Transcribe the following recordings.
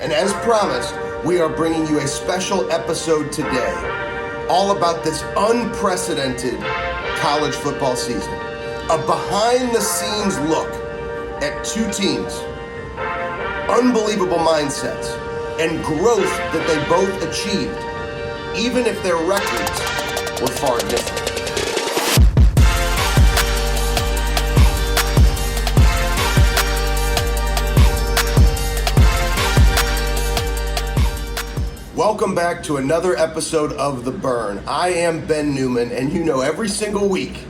And as promised, we are bringing you a special episode today, all about this unprecedented college football season. A behind-the-scenes look at two teams, unbelievable mindsets, and growth that they both achieved, even if their records were far different. Welcome back to another episode of The Burn. I am Ben Newman, and you know every single week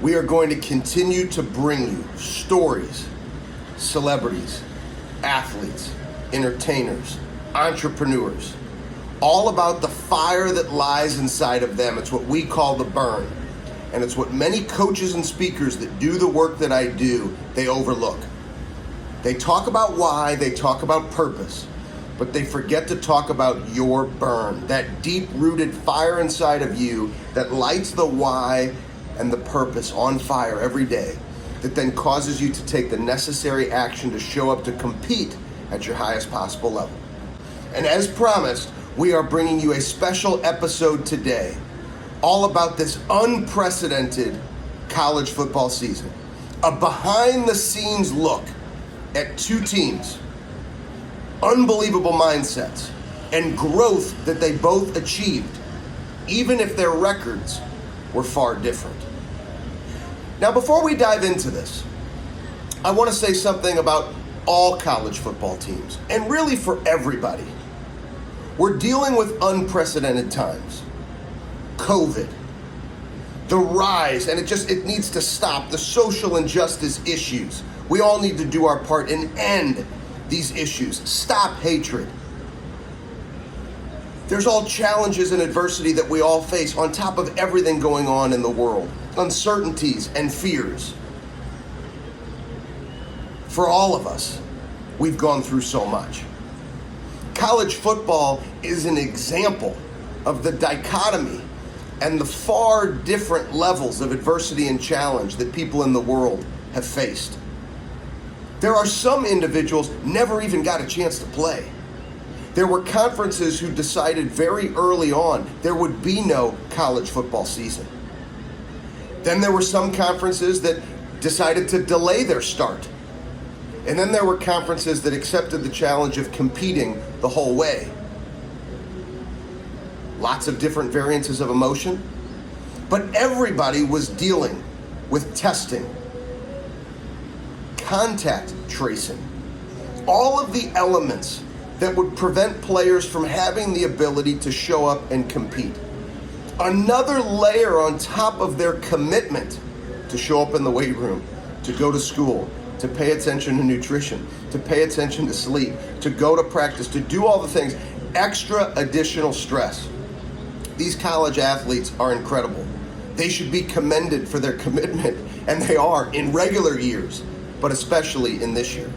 we are going to continue to bring you stories, celebrities, athletes, entertainers, entrepreneurs, all about the fire that lies inside of them. It's what we call The Burn, and it's what many coaches and speakers that do the work that I do, they overlook. They talk about why, they talk about purpose, but they forget to talk about your burn, that deep-rooted fire inside of you that lights the why and the purpose on fire every day, that then causes you to take the necessary action to show up to compete at your highest possible level. And as promised, we are bringing you a special episode today, all about this unprecedented college football season. A behind-the-scenes look at two teams, unbelievable mindsets, and growth that they both achieved, even if their records were far different. Now, before we dive into this, I want to say something about all college football teams, and really for everybody. We're dealing with unprecedented times. COVID, the rise, and it needs to stop, the social injustice issues. We all need to do our part and end these issues. Stop hatred. There's all challenges and adversity that we all face on top of everything going on in the world. Uncertainties and fears. For all of us, we've gone through so much. College football is an example of the dichotomy and the far different levels of adversity and challenge that people in the world have faced. There are some individuals never even got a chance to play. There were conferences who decided very early on there would be no college football season. Then there were some conferences that decided to delay their start. And then there were conferences that accepted the challenge of competing the whole way. Lots of different variances of emotion, but everybody was dealing with testing, contact tracing, all of the elements that would prevent players from having the ability to show up and compete. Another layer on top of their commitment to show up in the weight room, to go to school, to pay attention to nutrition, to pay attention to sleep, to go to practice, to do all the things, extra additional stress. These college athletes are incredible. They should be commended for their commitment, and they are in regular years, but especially in this year.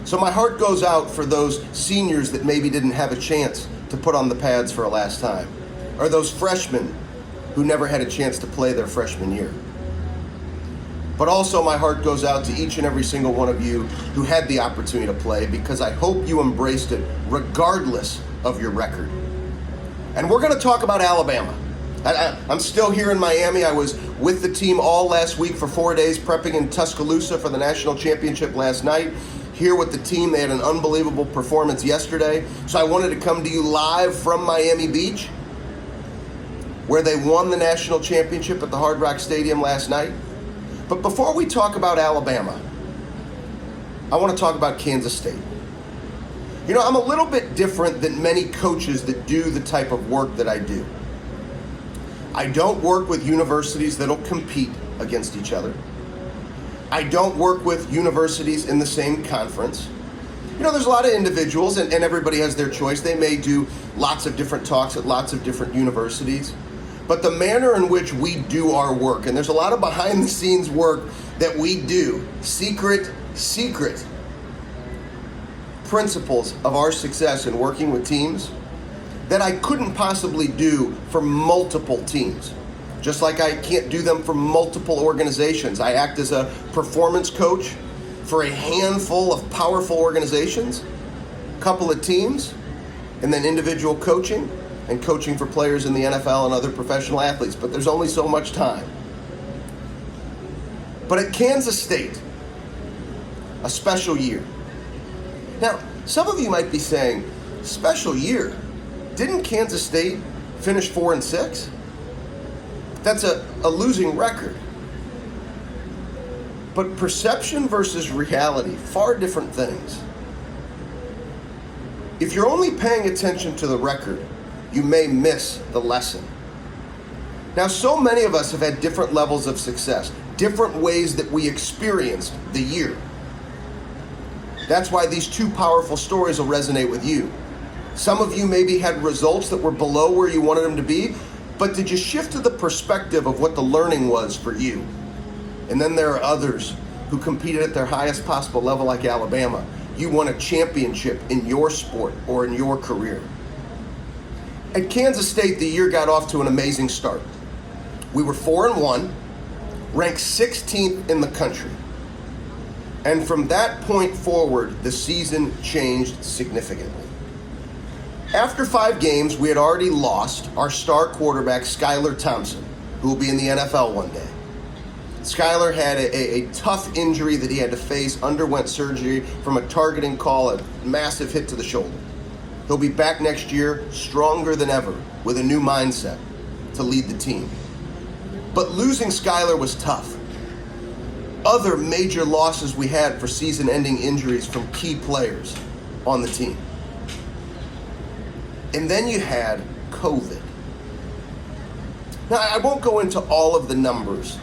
So my heart goes out for those seniors that maybe didn't have a chance to put on the pads for a last time, or those freshmen who never had a chance to play their freshman year. But also my heart goes out to each and every single one of you who had the opportunity to play, because I hope you embraced it regardless of your record. And we're going to talk about Alabama. I'm still here in Miami. I was with the team all last week for 4 days, prepping in Tuscaloosa for the national championship last night. Here with the team, they had an unbelievable performance yesterday. So I wanted to come to you live from Miami Beach, where they won the national championship at the Hard Rock Stadium last night. But before we talk about Alabama, I want to talk about Kansas State. You know, I'm a little bit different than many coaches that do the type of work that I do. I don't work with universities that'll compete against each other. I don't work with universities in the same conference. You know, there's a lot of individuals, and everybody has their choice. They may do lots of different talks at lots of different universities. But the manner in which we do our work, and there's a lot of behind the scenes work that we do, secret principles of our success in working with teams that I couldn't possibly do for multiple teams. Just like I can't do them for multiple organizations. I act as a performance coach for a handful of powerful organizations. couple of teams, and then individual coaching and coaching for players in the NFL and other professional athletes. But there's only so much time. But at Kansas State, a special year. Now, some of you might be saying, special year? Didn't Kansas State finish 4-6? That's a losing record. But perception versus reality, far different things. If you're only paying attention to the record, you may miss the lesson. Now, so many of us have had different levels of success, different ways that we experienced the year. That's why these two powerful stories will resonate with you. Some of you maybe had results that were below where you wanted them to be, but did you shift to the perspective of what the learning was for you? And then there are others who competed at their highest possible level, like Alabama. You won a championship in your sport or in your career. At Kansas State, the year got off to an amazing start. We were 4-1, ranked 16th in the country. And from that point forward, the season changed significantly. After 5 games, we had already lost our star quarterback, Skylar Thompson, who will be in the NFL one day. Skylar had a tough injury that he had to face, underwent surgery from a targeting call, a massive hit to the shoulder. He'll be back next year, stronger than ever, with a new mindset to lead the team. But losing Skylar was tough. Other major losses we had for season-ending injuries from key players on the team. And then you had COVID. Now, I won't go into all of the numbers,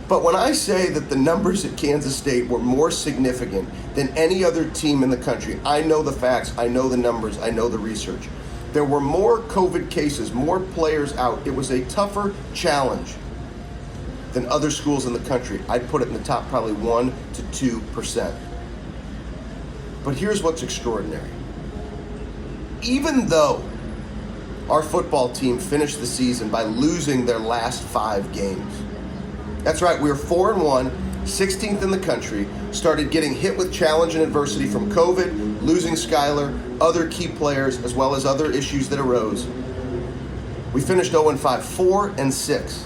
but when I say that the numbers at Kansas State were more significant than any other team in the country, I know the facts, I know the numbers, I know the research. There were more COVID cases, more players out. It was a tougher challenge than other schools in the country. I'd put it in the top probably 1% to 2%. But here's what's extraordinary. Even though our football team finished the season by losing their last 5 games, that's right, we were 4-1, 16th in the country, started getting hit with challenge and adversity from COVID, losing Skylar, other key players, as well as other issues that arose. We finished 0-5, 4-6.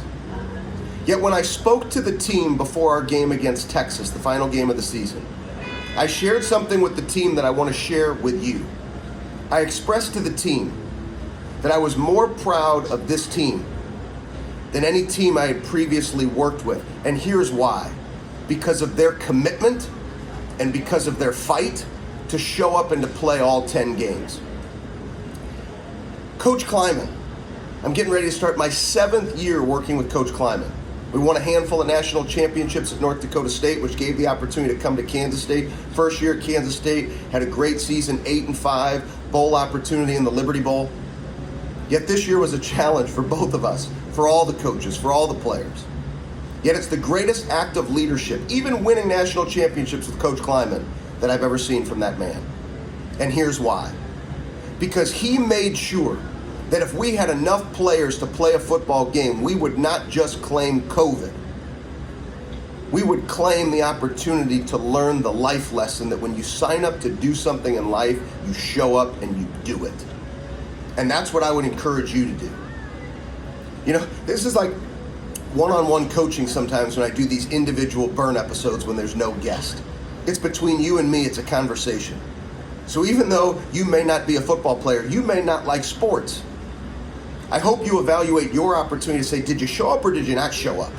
Yet when I spoke to the team before our game against Texas, the final game of the season, I shared something with the team that I want to share with you. I expressed to the team that I was more proud of this team than any team I had previously worked with. And here's why. Because of their commitment and because of their fight to show up and to play all 10 games. Coach Kleiman. I'm getting ready to start my 7th year working with Coach Kleiman. We won a handful of national championships at North Dakota State, which gave the opportunity to come to Kansas State. First year at Kansas State, had a great season, 8-5, bowl opportunity in the Liberty Bowl. Yet this year was a challenge for both of us, for all the coaches, for all the players. Yet it's the greatest act of leadership, even winning national championships with Coach Kleiman, that I've ever seen from that man. And here's why. Because he made sure that if we had enough players to play a football game, we would not just claim COVID. We would claim the opportunity to learn the life lesson that when you sign up to do something in life, you show up and you do it. And that's what I would encourage you to do. You know, this is like one-on-one coaching sometimes when I do these individual burn episodes when there's no guest. It's between you and me, it's a conversation. So even though you may not be a football player, you may not like sports, I hope you evaluate your opportunity to say, did you show up or did you not show up?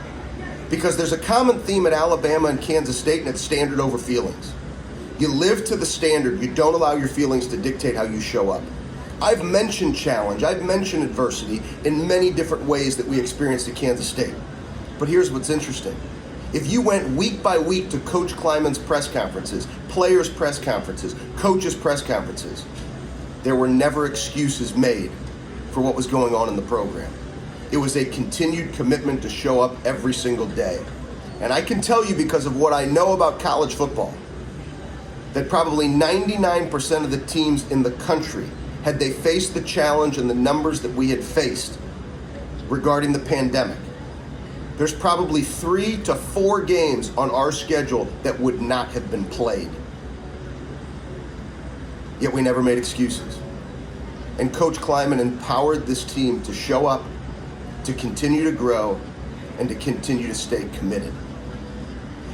Because there's a common theme at Alabama and Kansas State, and it's standard over feelings. You live to the standard. You don't allow your feelings to dictate how you show up. I've mentioned challenge. I've mentioned adversity in many different ways that we experienced at Kansas State. But here's what's interesting. If you went week by week to Coach Kleiman's press conferences, players' press conferences, coaches' press conferences, there were never excuses made for what was going on in the program. It was a continued commitment to show up every single day. And I can tell you, because of what I know about college football, that probably 99% of the teams in the country, had they faced the challenge and the numbers that we had faced regarding the pandemic, there's probably 3 to 4 games on our schedule that would not have been played. yet we never made excuses. And Coach Kleiman empowered this team to show up, to continue to grow, and to continue to stay committed.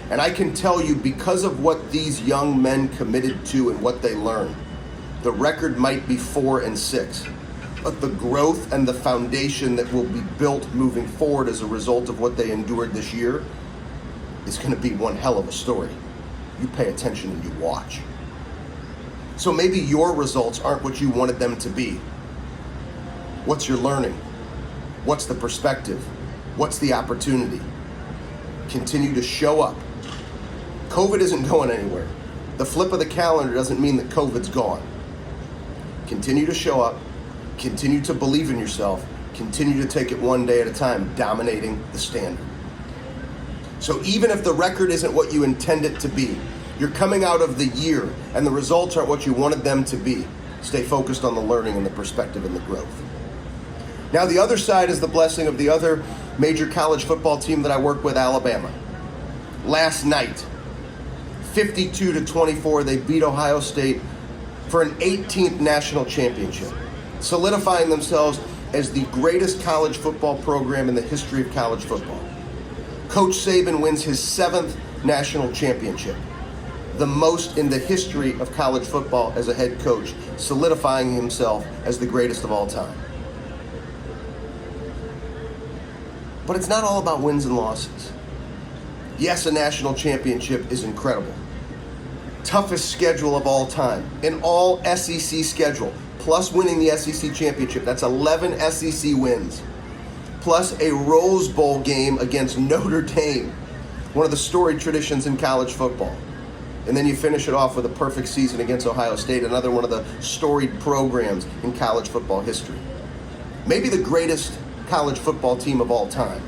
And I can tell you, because of what these young men committed to and what they learned, the record might be 4-6, but the growth and the foundation that will be built moving forward as a result of what they endured this year is going to be one hell of a story. You pay attention and you watch. So maybe your results aren't what you wanted them to be. What's your learning? What's the perspective? What's the opportunity? Continue to show up. COVID isn't going anywhere. The flip of the calendar doesn't mean that COVID's gone. Continue to show up. Continue to believe in yourself. Continue to take it one day at a time, dominating the standard. So even if the record isn't what you intend it to be, you're coming out of the year and the results aren't what you wanted them to be, stay focused on the learning and the perspective and the growth. Now the other side is the blessing of the other major college football team that I work with, Alabama. Last night, 52-24, they beat Ohio State for an 18th national championship, solidifying themselves as the greatest college football program in the history of college football. Coach Saban wins his 7th national championship, the most in the history of college football as a head coach, solidifying himself as the greatest of all time. But it's not all about wins and losses. Yes, a national championship is incredible. Toughest schedule of all time, an all SEC schedule, plus winning the SEC championship. That's 11 SEC wins, plus a Rose Bowl game against Notre Dame, one of the storied traditions in college football. And then you finish it off with a perfect season against Ohio State, another one of the storied programs in college football history. Maybe the greatest college football team of all time.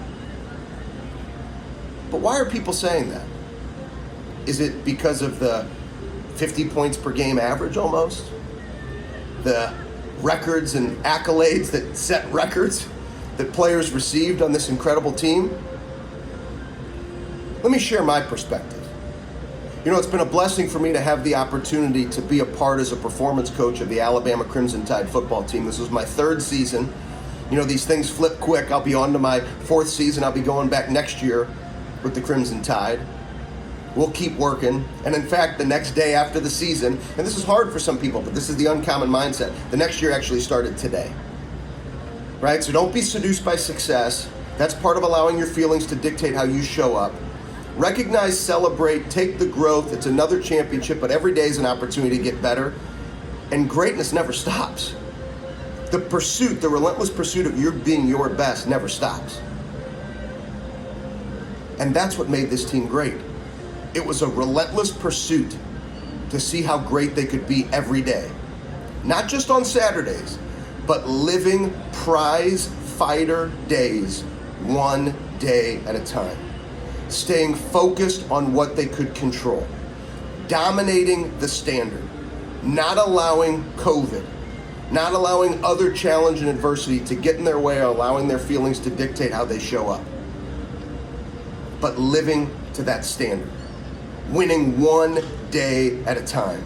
But why are people saying that? Is it because of the 50 points per game average almost? The records and accolades that set records that players received on this incredible team? Let me share my perspective. You know, it's been a blessing for me to have the opportunity to be a part as a performance coach of the Alabama Crimson Tide football team. This was my 3rd season. You know, these things flip quick. I'll be on to my 4th season. I'll be going back next year with the Crimson Tide. We'll keep working. And in fact, the next day after the season, and this is hard for some people, but this is the uncommon mindset, the next year actually started today. Right? So don't be seduced by success. That's part of allowing your feelings to dictate how you show up. Recognize, celebrate, take the growth. It's another championship, but every day is an opportunity to get better. And greatness never stops. The pursuit, the relentless pursuit of your being your best never stops. And that's what made this team great. It was a relentless pursuit to see how great they could be every day. Not just on Saturdays, but living prize fighter days, one day at a time. Staying focused on what they could control. Dominating the standard. Not allowing COVID, not allowing other challenge and adversity to get in their way or allowing their feelings to dictate how they show up. But living to that standard. Winning one day at a time.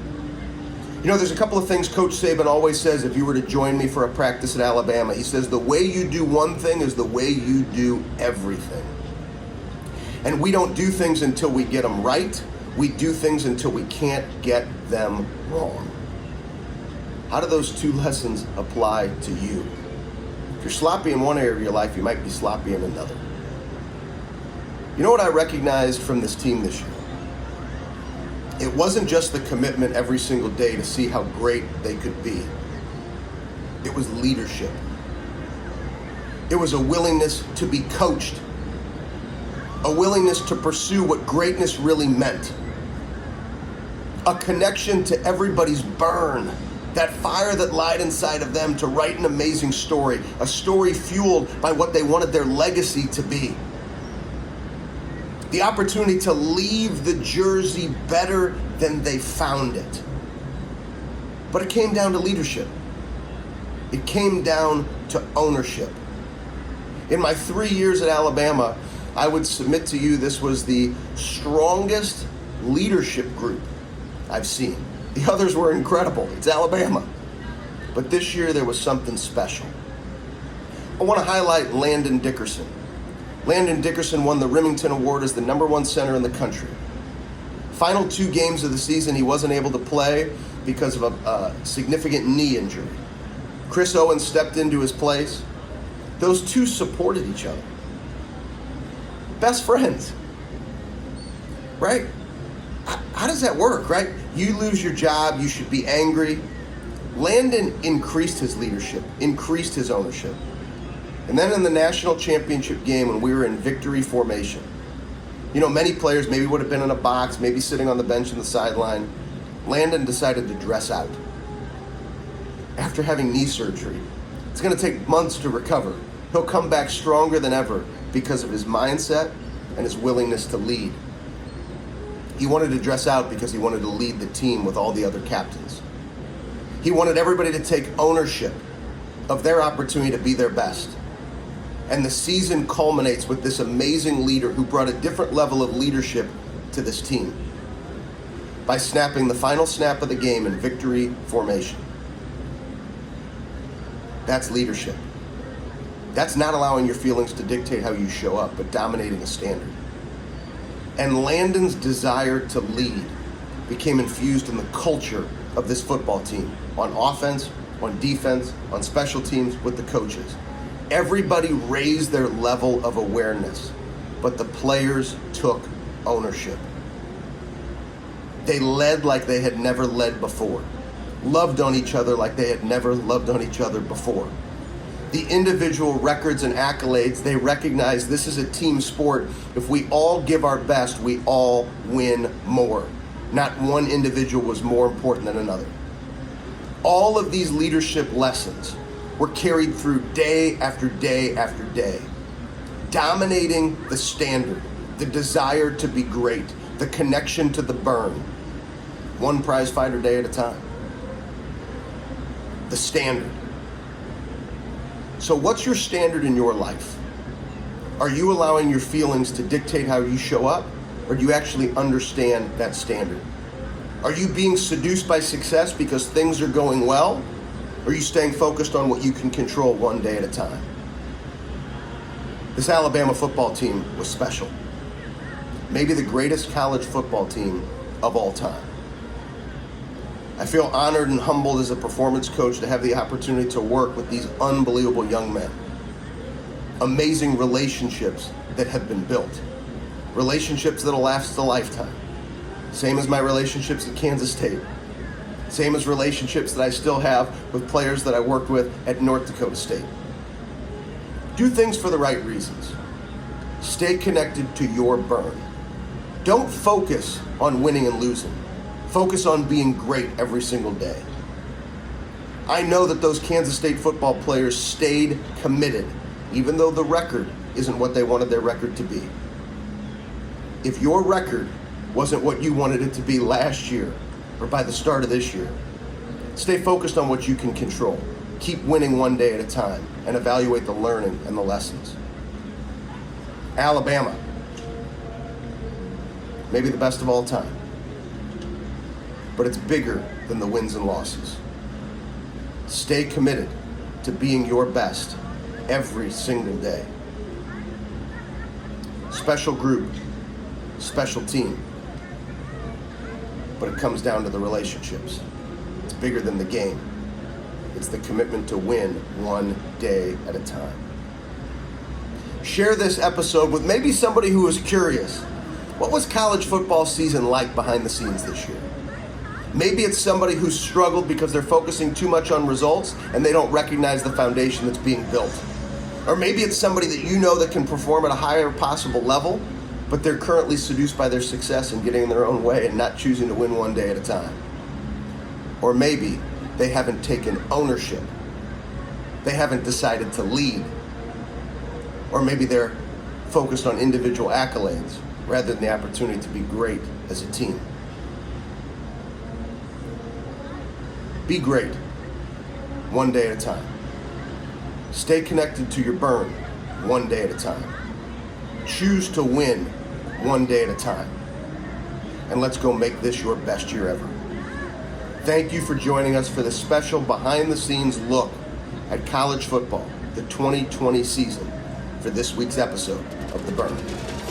You know, there's a couple of things Coach Saban always says if you were to join me for a practice at Alabama. He says the way you do one thing is the way you do everything. And we don't do things until we get them right. We do things until we can't get them wrong. How do those two lessons apply to you? If you're sloppy in one area of your life, you might be sloppy in another. You know what I recognized from this team this year? It wasn't just the commitment every single day to see how great they could be. It was leadership. It was a willingness to be coached. A willingness to pursue what greatness really meant. A connection to everybody's burn. That fire that lied inside of them to write an amazing story. A story fueled by what they wanted their legacy to be. The opportunity to leave the jersey better than they found it. But it came down to leadership. It came down to ownership. In my 3 years at Alabama, I would submit to you this was the strongest leadership group I've seen. The others were incredible. It's Alabama. But this year there was something special. I want to highlight Landon Dickerson. Landon Dickerson won the Remington Award as the #1 center in the country. Final 2 games of the season he wasn't able to play because of a significant knee injury. Chris Owens stepped into his place. Those two supported each other. Best friends, right? How does that work, right? You lose your job, you should be angry. Landon increased his leadership, increased his ownership. And then in the national championship game when we were in victory formation, you know, many players maybe would have been in a box, maybe sitting on the bench in the sideline. Landon decided to dress out. After having knee surgery, it's going to take months to recover. He'll come back stronger than ever because of his mindset and his willingness to lead. He wanted to dress out because he wanted to lead the team with all the other captains. He wanted everybody to take ownership of their opportunity to be their best. And the season culminates with this amazing leader who brought a different level of leadership to this team by snapping the final snap of the game in victory formation. That's leadership. That's not allowing your feelings to dictate how you show up, but dominating a standard. And Landon's desire to lead became infused in the culture of this football team, on offense, on defense, on special teams, with the coaches. Everybody raised their level of awareness, but the players took ownership. They led like they had never led before, loved on each other like they had never loved on each other before. The individual records and accolades, they recognize this is a team sport. If we all give our best, we all win more. Not one individual was more important than another. All of these leadership lessons were carried through day after day after day, dominating the standard, the desire to be great, the connection to the burn, one prize fighter day at a time. The standard. So what's your standard in your life? Are you allowing your feelings to dictate how you show up, or do you actually understand that standard? Are you being seduced by success because things are going well, or are you staying focused on what you can control one day at a time? This Alabama football team was special. Maybe the greatest college football team of all time. I feel honored and humbled as a performance coach to have the opportunity to work with these unbelievable young men. Amazing relationships that have been built. Relationships that'll last a lifetime. Same as my relationships at Kansas State. Same as relationships that I still have with players that I worked with at North Dakota State. Do things for the right reasons. Stay connected to your burn. Don't focus on winning and losing. Focus on being great every single day. I know that those Kansas State football players stayed committed, even though the record isn't what they wanted their record to be. If your record wasn't what you wanted it to be last year or by the start of this year, stay focused on what you can control. Keep winning one day at a time and evaluate the learning and the lessons. Alabama, maybe the best of all time. But it's bigger than the wins and losses. Stay committed to being your best every single day. Special group, special team. But it comes down to the relationships. It's bigger than the game. It's the commitment to win one day at a time. Share this episode with maybe somebody who is curious. What was college football season like behind the scenes this year? Maybe it's somebody who's struggled because they're focusing too much on results and they don't recognize the foundation that's being built. Or maybe it's somebody that you know that can perform at a higher possible level, but they're currently seduced by their success and getting in their own way and not choosing to win one day at a time. Or maybe they haven't taken ownership. They haven't decided to lead. Or maybe they're focused on individual accolades rather than the opportunity to be great as a team. Be great, one day at a time. Stay connected to your burn, one day at a time. Choose to win, one day at a time. And let's go make this your best year ever. Thank you for joining us for this special behind-the-scenes look at college football, the 2020 season, for this week's episode of The Burn.